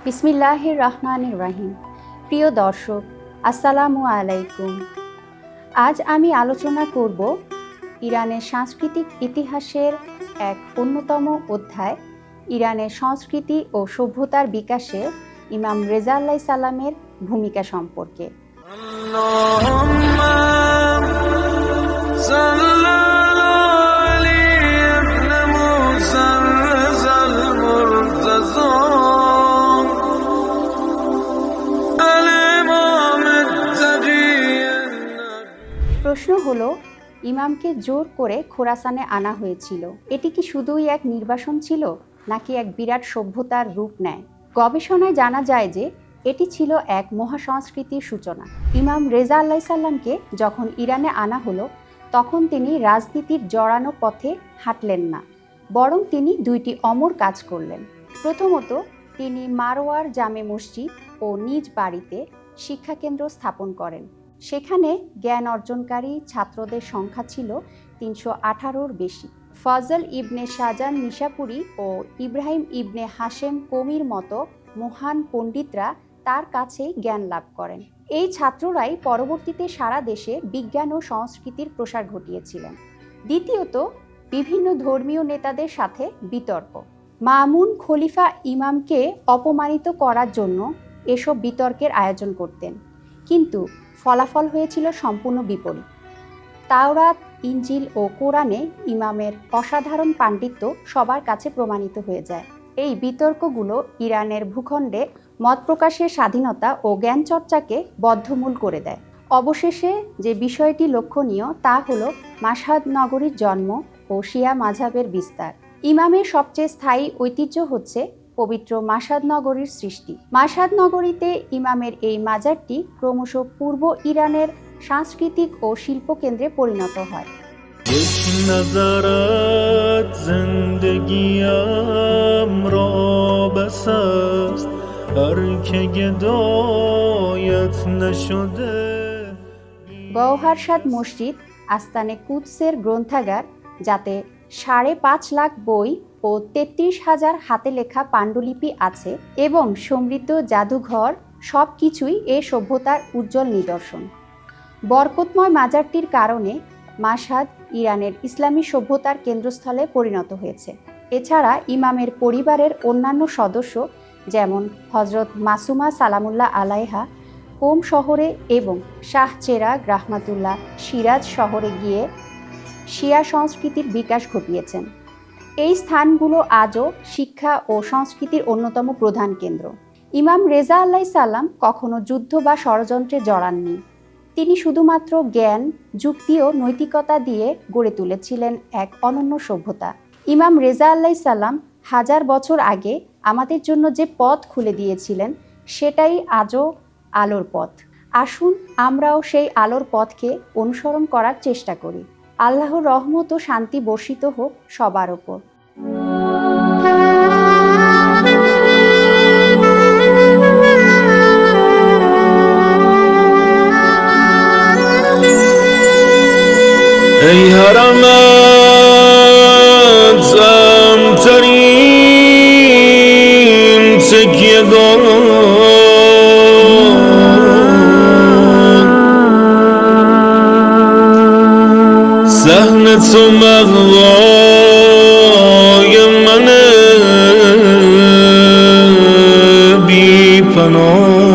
বিসমিল্লাহির রহমানির রহিম। প্রিয় দর্শক, আসসালামু আলাইকুম। আজ আমি আলোচনা করব ইরানের সাংস্কৃতিক ইতিহাসের এক অন্যতম অধ্যায়, ইরানের সংস্কৃতি ও সভ্যতার বিকাশে ইমাম রেজা আলাইহিস সালামের ভূমিকা সম্পর্কে। প্রশ্ন হলো, ইমামকে জোর করে খোরাসানে আনা হয়েছিল। এটি কি শুধুই এক নির্বাসন ছিল, নাকি এক বিরাট সভ্যতার রূপ নেয়? গবেষণায় জানা যায় যে এটি ছিল এক মহাসংস্কৃতির সূচনা। ইমাম রেজা আলাইহিস সালামকে যখন ইরানে আনা হলো, তখন তিনি রাজনীতির জড়ানো পথে হাঁটলেন না, বরং তিনি দুইটি অমর কাজ করলেন। প্রথমত, তিনি মারওয়ার জামে মসজিদ ও নিজ বাড়িতে শিক্ষাকেন্দ্র স্থাপন করেন। সেখানে জ্ঞান অর্জনকারী ছাত্রদের সংখ্যা ছিল ৩১৮-র বেশি। ফজল ইবনে শাহজান নিশাপুরি ও ইব্রাহিম ইবনে হাশেম কমির মতো মহান পণ্ডিতরা তার কাছেই জ্ঞান লাভ করেন। এই ছাত্ররাই পরবর্তীতে সারা দেশে বিজ্ঞান ও সংস্কৃতির প্রসার ঘটিয়েছিলেন। দ্বিতীয়ত, বিভিন্ন ধর্মীয় নেতাদের সাথে বিতর্ক। মামুন খলিফা ইমামকে অপমানিত করার জন্য এসব বিতর্কের আয়োজন করতেন, কিন্তু ফলাফল হয়েছিল সম্পূর্ণ বিপরীত। তাওরাত, ইনজিল ও কোরআনে ইমামের অসাধারণ পাণ্ডিত্য সবার কাছে প্রমাণিত হয়ে যায়। এই বিতর্কগুলো ইরানের ভূখণ্ডে মত প্রকাশের স্বাধীনতা ও জ্ঞান চর্চাকে বদ্ধমূল করে দেয়। অবশেষে যে বিষয়টি লক্ষণীয় তা হলো মাশহাদ নগরীর জন্ম ও শিয়া মাযহাবের বিস্তার। ইমামের সবচেয়ে স্থায়ী ঐতিহ্য হচ্ছে পবিত্র মাশহাদ নগরীর সৃষ্টি। মাশহাদ নগরীতে ইমামের এই মাজারটি ক্রমশ পূর্ব ইরানের সাংস্কৃতিক ও শিল্প কেন্দ্রে পরিণত হয়। গওহারশাদ মসজিদ আস্তানে কুদসের গ্রন্থাগার, যাতে ৫.৫ লাখ বই ও ৩৩,০০০ হাতে লেখা পাণ্ডুলিপি আছে, এবং সমৃদ্ধ জাদুঘর, সব কিছুই এ সভ্যতার উজ্জ্বল নিদর্শন। বরকতময় মাজারটির কারণে মাশহাদ ইরানের ইসলামী সভ্যতার কেন্দ্রস্থলে পরিণত হয়েছে। এছাড়া ইমামের পরিবারের অন্যান্য সদস্য, যেমন হজরত মাসুমা সালামুল্লাহ আলাইহা কোম শহরে এবং শাহ চেরাগ রাহমাতুল্লাহ সিরাজ শহরে গিয়ে শিয়া সংস্কৃতির বিকাশ ঘটিয়েছেন। এই স্থানগুলো আজও শিক্ষা ও সংস্কৃতির অন্যতম প্রধান কেন্দ্র। ইমাম রেজা আলাইহিস সালাম কখনো যুদ্ধ বা ষড়যন্ত্রে জড়াননি। তিনি শুধুমাত্র জ্ঞান, যুক্তি ও নৈতিকতা দিয়ে গড়ে তুলেছিলেন এক অনন্য সভ্যতা। ইমাম রেজা আলাইহিস সালাম ১০০০ বছর আগে আমাদের জন্য যে পথ খুলে দিয়েছিলেন, সেটাই আজও আলোর পথ। আসুন আমরাও সেই আলোর পথকে অনুসরণ করার চেষ্টা করি। আল্লাহর রহমত ও শান্তি বর্ষিত হোক সবার ওপর। ای حرمت زمترین تکیهگاه صحن تو مغوای من بی پناه